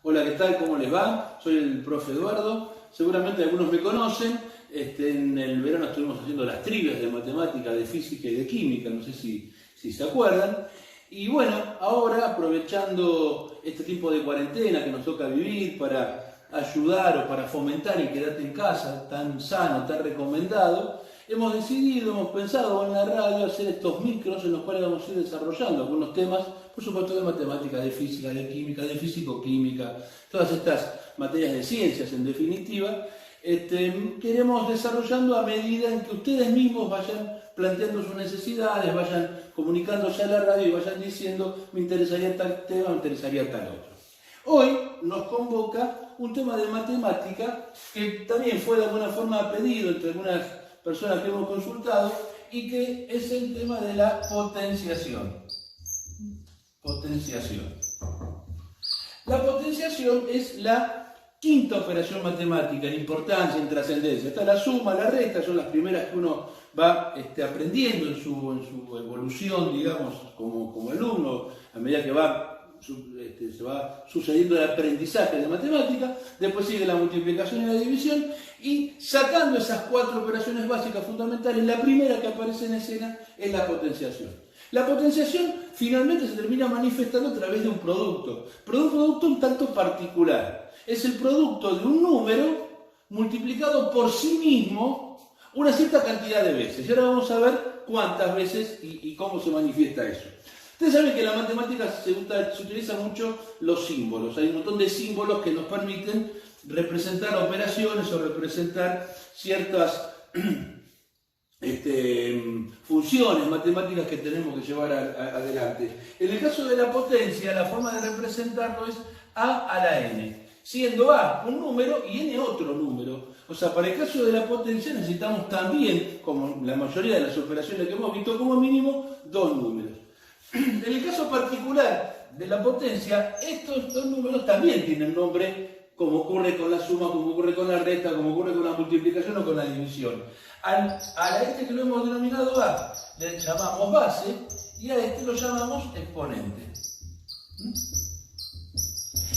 Hola, ¿qué tal? ¿Cómo les va? Soy el profe Eduardo. Seguramente algunos me conocen. En el verano estuvimos haciendo las trivias de matemática, de física y de química, no sé si se acuerdan. Y bueno, ahora aprovechando este tiempo de cuarentena que nos toca vivir para ayudar o para fomentar el quedarte en casa, tan sano, tan recomendado, hemos pensado en la radio hacer estos micros en los cuales vamos a ir desarrollando algunos temas, por supuesto de matemática, de física, de química, de físico-química, todas estas materias de ciencias en definitiva. Queremos desarrollando a medida en que ustedes mismos vayan planteando sus necesidades, vayan comunicándose a la radio y vayan diciendo me interesaría tal tema, me interesaría tal otro. Hoy nos convoca un tema de matemática que también fue de alguna forma pedido entre algunas personas que hemos consultado y que es el tema de la potenciación. La potenciación es la quinta operación matemática en importancia, en trascendencia. Está la suma, la resta, son las primeras que uno va aprendiendo en su evolución, digamos, como alumno, a medida que se va sucediendo el aprendizaje de matemática. Después sigue la multiplicación y la división, y sacando esas cuatro operaciones básicas fundamentales, la primera que aparece en escena es la potenciación. La potenciación finalmente se termina manifestando a través de un producto, pero un producto un tanto particular. Es el producto de un número multiplicado por sí mismo una cierta cantidad de veces. Y ahora vamos a ver cuántas veces y cómo se manifiesta eso. Ustedes saben que en la matemática se utilizan mucho los símbolos. Hay un montón de símbolos que nos permiten representar operaciones o representar ciertas funciones matemáticas que tenemos que llevar adelante. En el caso de la potencia, la forma de representarlo es a la n, siendo a un número y n otro número. O sea, para el caso de la potencia necesitamos también, como la mayoría de las operaciones que hemos visto, como mínimo dos números. En el caso particular de la potencia, estos dos números también tienen nombre, como ocurre con la suma, como ocurre con la resta, como ocurre con la multiplicación o con la división. A este que lo hemos denominado a, le llamamos base, y a este lo llamamos exponente.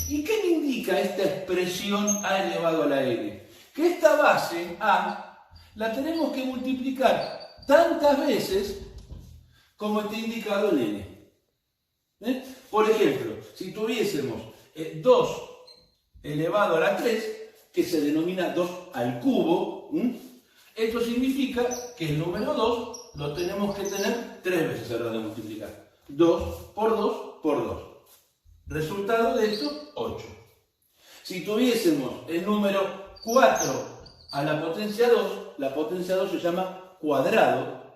¿Y qué me indica esta expresión a elevado a la n? Que esta base a la tenemos que multiplicar tantas veces como está indicado en n. Por ejemplo, si tuviésemos 2 elevado a la 3, que se denomina 2 al cubo, esto significa que el número 2 lo tenemos que tener 3 veces a la hora de multiplicar. 2 por 2 por 2. Resultado de esto, 8. Si tuviésemos el número 4 a la potencia 2, la potencia 2 se llama cuadrado.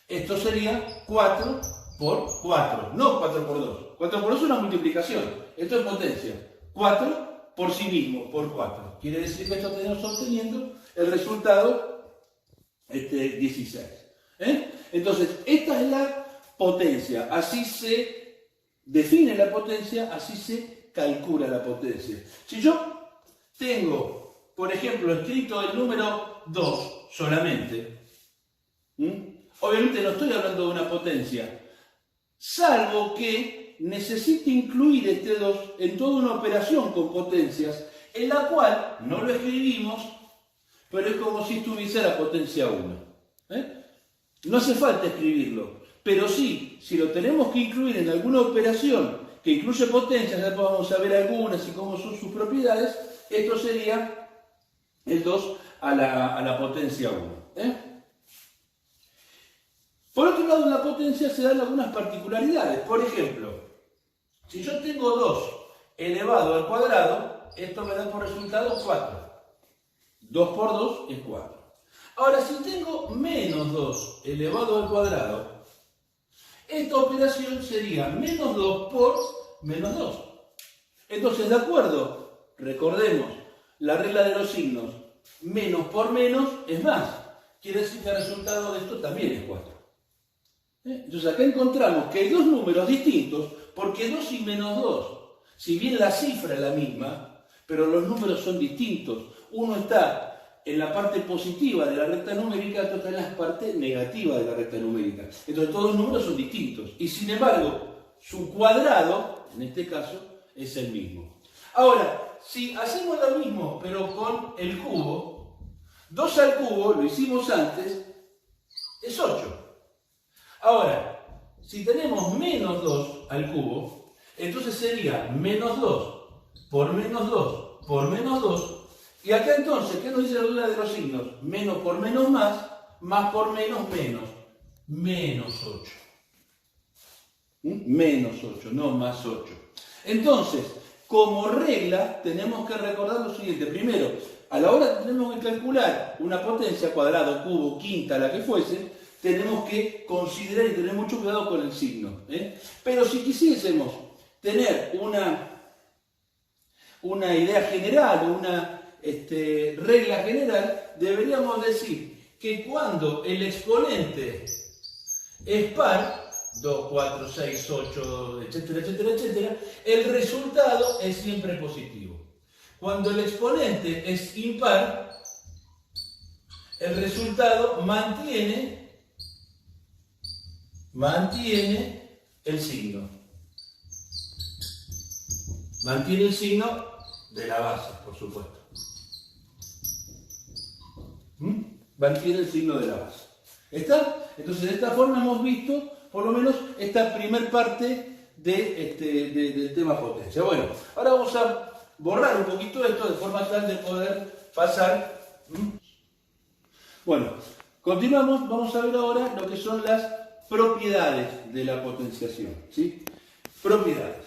Esto sería 4 por 4, no 4 por 2. 4 por 2 es una multiplicación, esto es potencia. 4 por sí mismo, por 4. Quiere decir que esto tenemos obteniendo el resultado 16. Entonces, esta es la potencia. Así se define la potencia, así se calcula la potencia. Si yo tengo, por ejemplo, escrito el número 2 solamente, obviamente no estoy hablando de una potencia, salvo que necesite incluir este 2 en toda una operación con potencias, en la cual no lo escribimos, pero es como si estuviese la potencia 1. No hace falta escribirlo, pero sí, si lo tenemos que incluir en alguna operación que incluye potencias, ya vamos a ver algunas y cómo son sus propiedades, esto sería el 2 a la potencia 1. Por otro lado, en la potencia se dan algunas particularidades. Por ejemplo, si yo tengo 2 elevado al cuadrado, esto me da por resultado 4. 2 por 2 es 4. Ahora, si tengo menos 2 elevado al cuadrado, esta operación sería menos 2 por menos 2. Entonces, ¿de acuerdo? Recordemos la regla de los signos. Menos por menos es más. Quiere decir que el resultado de esto también es 4. Entonces acá encontramos que hay dos números distintos, porque 2 y menos 2, si bien la cifra es la misma, pero los números son distintos. Uno está en la parte positiva de la recta numérica, otro está en la parte negativa de la recta numérica. Entonces todos los números son distintos. Y sin embargo, su cuadrado, en este caso, es el mismo. Ahora, si hacemos lo mismo, pero con el cubo, 2 al cubo, lo hicimos antes, es 8. Ahora, si tenemos menos 2 al cubo, entonces sería menos 2 por menos 2 por menos 2. Y acá entonces, ¿qué nos dice la regla de los signos? Menos por menos más por menos menos. Menos 8. Menos 8, no más 8. Entonces, como regla, tenemos que recordar lo siguiente. Primero, a la hora que tenemos que calcular una potencia, cuadrado, cubo, quinta, la que fuese, tenemos que considerar y tener mucho cuidado con el signo. Pero si quisiésemos tener una idea general, una regla general, deberíamos decir que cuando el exponente es par, 2, 4, 6, 8, etcétera, etcétera, etcétera, el resultado es siempre positivo. Cuando el exponente es impar, el resultado mantiene el signo. Mantiene el signo de la base, por supuesto. Mantiene el signo de la base. ¿Está? Entonces, de esta forma hemos visto, por lo menos, esta primer parte del tema potencia. Bueno, ahora vamos a borrar un poquito esto de forma tal de poder pasar. Bueno, continuamos. Vamos a ver ahora lo que son las propiedades de la potenciación. ¿Sí? Propiedades.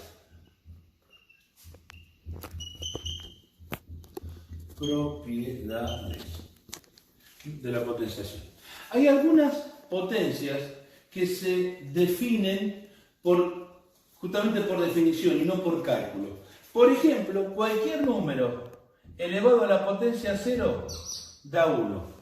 Propiedades de la potenciación. Hay algunas potencias que se definen justamente por definición y no por cálculo. Por ejemplo, cualquier número elevado a la potencia 0 da 1,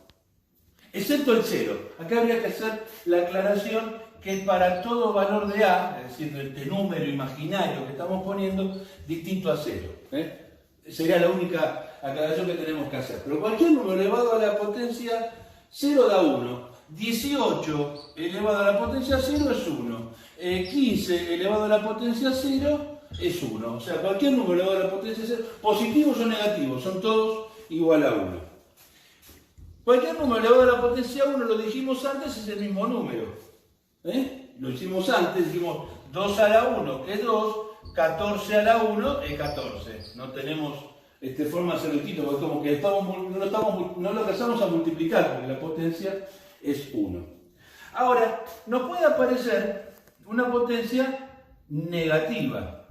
excepto el 0. Acá habría que hacer la aclaración que para todo valor de a, es decir, este número imaginario que estamos poniendo, distinto a 0. Sería la única aclaración que tenemos que hacer. Pero cualquier número elevado a la potencia 0 da 1. 18 elevado a la potencia 0 es 1. 15 elevado a la potencia 0 es 1. O sea, cualquier número elevado a la potencia 0, positivos o negativos, son todos igual a 1. Cualquier número elevado a la potencia 1, lo dijimos antes, es el mismo número. Lo hicimos antes, dijimos 2 a la 1 que es 2, 14 a la 1 es 14. No tenemos forma de hacer el quito, porque como que no lo alcanzamos a multiplicar, porque la potencia es 1. Ahora, nos puede aparecer una potencia negativa,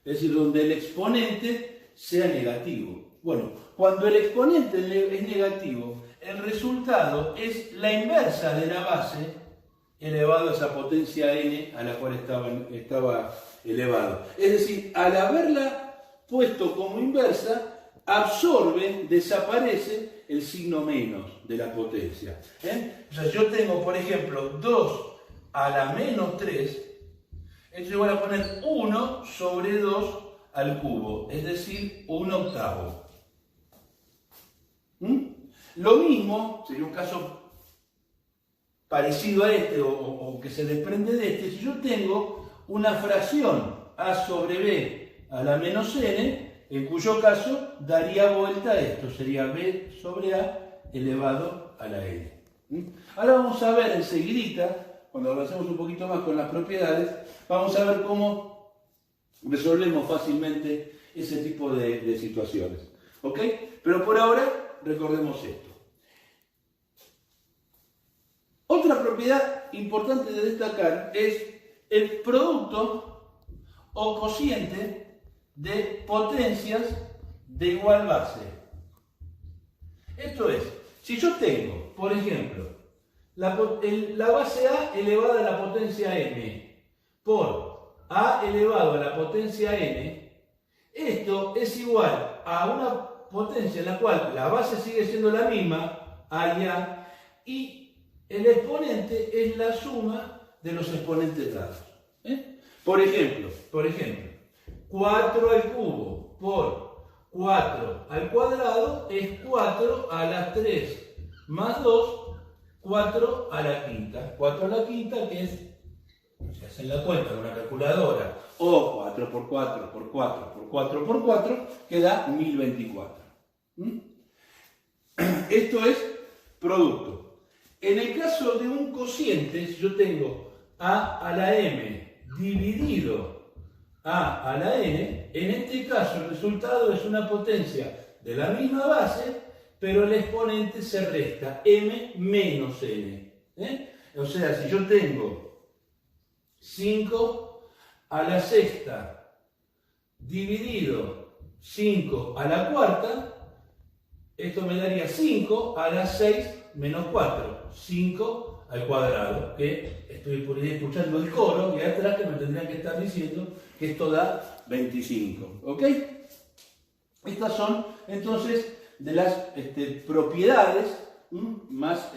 es decir, donde el exponente sea negativo. Bueno, cuando el exponente es negativo, el resultado es la inversa de la base elevado a esa potencia n a la cual estaba elevado. Es decir, al haberla puesto como inversa, absorbe, desaparece el signo menos de la potencia. O sea, yo tengo, por ejemplo, 2 a la menos 3, entonces voy a poner 1 sobre 2 al cubo, es decir, 1/8. Lo mismo, sería un caso parecido a este, o que se desprende de este, si yo tengo una fracción a sobre b a la menos n, en cuyo caso daría vuelta a esto, sería b sobre a elevado a la n. Ahora vamos a ver enseguidita, cuando avancemos un poquito más con las propiedades, vamos a ver cómo resolvemos fácilmente ese tipo de situaciones. ¿Ok? Pero por ahora, recordemos esto. Otra propiedad importante de destacar es el producto o cociente de potencias de igual base. Esto es, si yo tengo, por ejemplo, la base a elevada a la potencia m por a elevado a la potencia n, esto es igual a una potencia en la cual la base sigue siendo la misma, a y a, y el exponente es la suma de los exponentes dados. Por ejemplo, 4 al cubo por 4 al cuadrado es 4 a la 3 más 2, 4 a la quinta. 4 a la quinta que es Si hacen la cuenta con una calculadora, o 4 por 4 por 4 por 4 por 4, queda 1024. Esto es producto. En el caso de un cociente, si yo tengo a a la m dividido a la n, en este caso el resultado es una potencia de la misma base, pero el exponente se resta, m menos n. O sea, si yo tengo 5 a la sexta dividido 5 a la cuarta, esto me daría 5 a la 6 menos 4, 5 al cuadrado, que estoy por ahí escuchando el coro y atrás que me tendrían que estar diciendo que esto da 25, ¿ok? Estas son entonces de las propiedades, más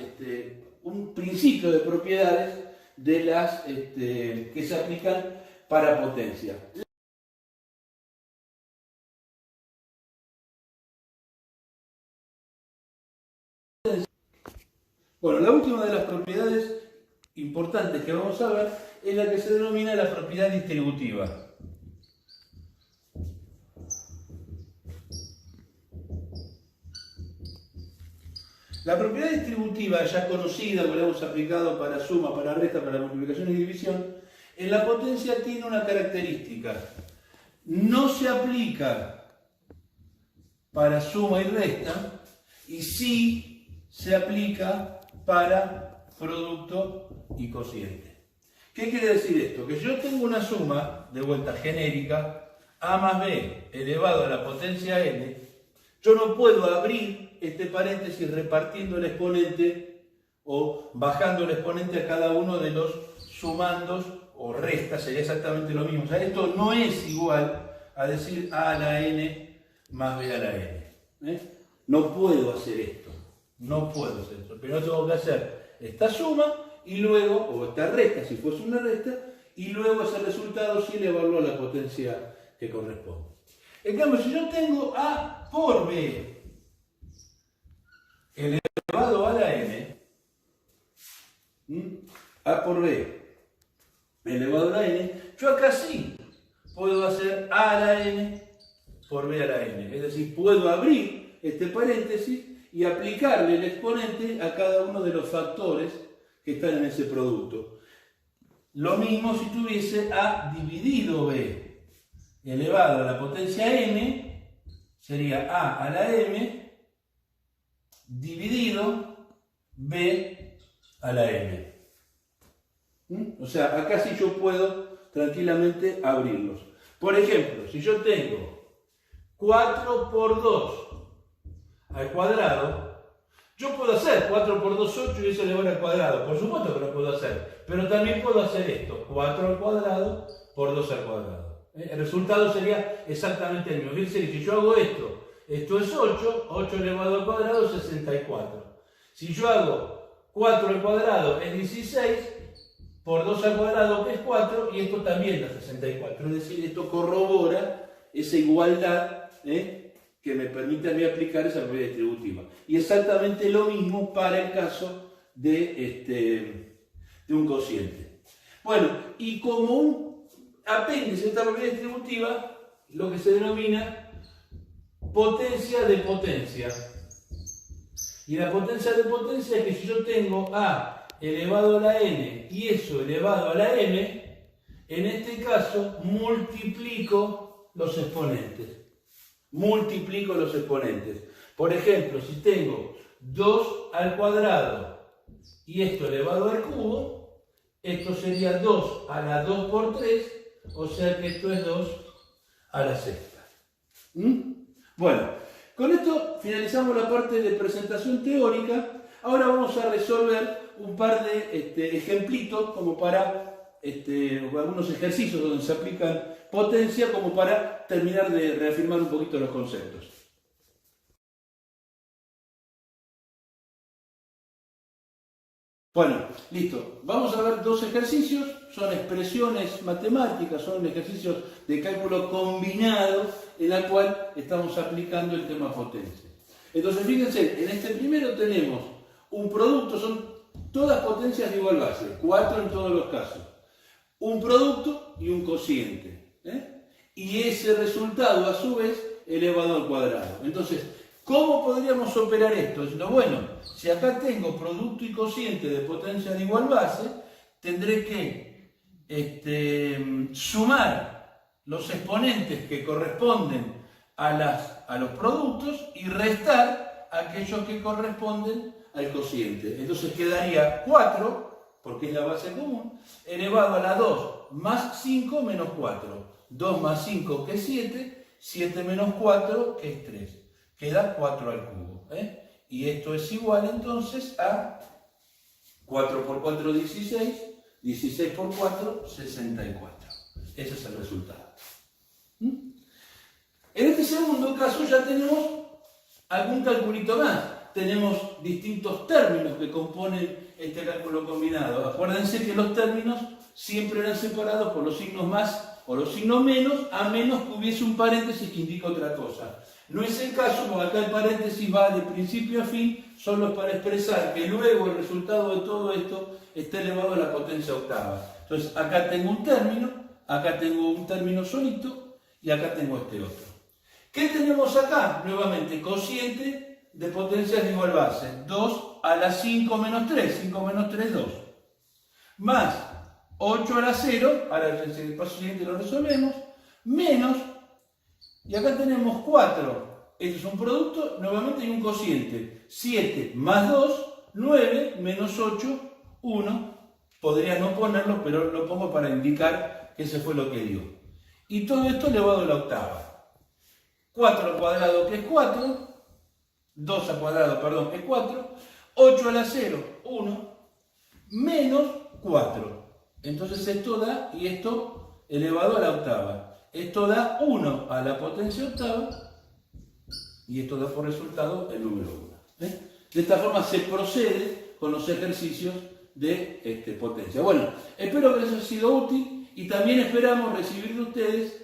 un principio de propiedades de las que se aplican para potencia. Bueno, la última de las propiedades importantes que vamos a ver es la que se denomina la propiedad distributiva. La propiedad distributiva, ya conocida, que la hemos aplicado para suma, para resta, para multiplicación y división, en la potencia tiene una característica. No se aplica para suma y resta, y sí se aplica para producto y cociente. ¿Qué quiere decir esto? Que si yo tengo una suma, de vuelta genérica, a más b elevado a la potencia n, yo no puedo abrir este paréntesis repartiendo el exponente o bajando el exponente a cada uno de los sumandos o restas, sería exactamente lo mismo. O sea, esto no es igual a decir a a la n más b a la n. No puedo hacer esto. No puedo hacer esto. Pero tengo que hacer esta suma y luego, o esta resta, si fuese una resta, y luego ese resultado sí le evalúo a la potencia que corresponde. En cambio, si yo tengo a por b elevado a la n, a por b elevado a la n, yo acá sí puedo hacer a a la n por b a la n. Es decir, puedo abrir este paréntesis y aplicarle el exponente a cada uno de los factores que están en ese producto. Lo mismo si tuviese a dividido b elevado a la potencia n, sería a la m dividido b a la m. O sea, acá sí yo puedo tranquilamente abrirlos. Por ejemplo, si yo tengo 4 por 2 al cuadrado, yo puedo hacer 4 por 2, 8 y eso elevado al cuadrado. Por supuesto que lo puedo hacer, pero también puedo hacer esto, 4 al cuadrado por 2 al cuadrado. El resultado sería exactamente el mismo. Fíjense que si yo hago esto, esto es 8, 8 elevado al cuadrado es 64. Si yo hago 4 al cuadrado es 16, por 2 al cuadrado que es 4, y esto también da 64. Es decir, esto corrobora esa igualdad que me permite a mí aplicar esa propiedad distributiva. Y exactamente lo mismo para el caso de un cociente. Bueno, y como un apéndice de esta propiedad distributiva, lo que se denomina potencia de potencia. Y la potencia de potencia es que si yo tengo a elevado a la n y eso elevado a la m, en este caso multiplico los exponentes. Multiplico los exponentes. Por ejemplo, si tengo 2 al cuadrado y esto elevado al cubo, esto sería 2 a la 2 por 3, o sea que esto es 2 a la sexta. Bueno, con esto finalizamos la parte de presentación teórica. Ahora vamos a resolver un par de ejemplitos como para algunos ejercicios donde se aplican potencia, como para terminar de reafirmar un poquito los conceptos. Bueno, listo. Vamos a ver dos ejercicios. Son expresiones matemáticas, son ejercicios de cálculo combinado en la cual estamos aplicando el tema potencia. Entonces, fíjense, en este primero tenemos un producto, son todas potencias de igual base, 4 en todos los casos. un producto y un cociente. Y ese resultado, a su vez, elevado al cuadrado. Entonces, ¿cómo podríamos operar esto? Bueno, si acá tengo producto y cociente de potencia de igual base, tendré que sumar los exponentes que corresponden a los productos y restar aquellos que corresponden al cociente. Entonces quedaría 4, porque es la base común, elevado a la 2 más 5 menos 4. 2 más 5 que es 7, 7 menos 4 que es 3. Queda 4 al cubo. Y esto es igual entonces a 4 por 4, 16, 16 por 4, 64. Ese es el resultado. En este segundo caso ya tenemos algún calculito más. Tenemos distintos términos que componen este cálculo combinado. Acuérdense que los términos siempre eran separados por los signos más o los signos menos, a menos que hubiese un paréntesis que indica otra cosa. No es el caso, porque acá el paréntesis va de principio a fin, solo es para expresar que luego el resultado de todo esto está elevado a la potencia octava. Entonces, acá tengo un término solito, y acá tengo este otro. ¿Qué tenemos acá? Nuevamente, cociente de potencias de igual base. 2 a la 5 menos 3. 5 menos 3, 2. Más 8 a la 0. Ahora el paso siguiente lo resolvemos. Menos, y acá tenemos 4. Este es un producto, nuevamente hay un cociente. 7 más 2, 9, menos 8, 1. Podría no ponerlo, pero lo pongo para indicar que ese fue lo que dio. Y todo esto elevado a la octava. 4 al cuadrado, que es 4. 2 al cuadrado, perdón, que es 4. 8 a la 0, 1. Menos 4. Entonces esto da, y esto elevado a la octava. Esto da 1 a la potencia octava. Y esto da por resultado el número 1. De esta forma se procede con los ejercicios de potencia. Bueno, espero que les haya sido útil y también esperamos recibir de ustedes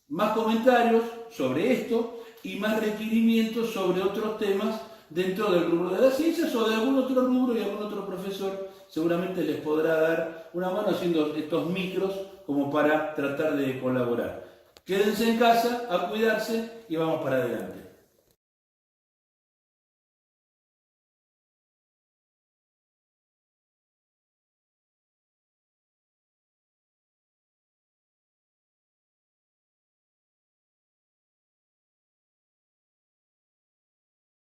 más comentarios sobre esto y más requerimientos sobre otros temas dentro del rubro de las ciencias o de algún otro rubro, y algún otro profesor seguramente les podrá dar una mano haciendo estos micros como para tratar de colaborar. Quédense en casa, a cuidarse y vamos para adelante.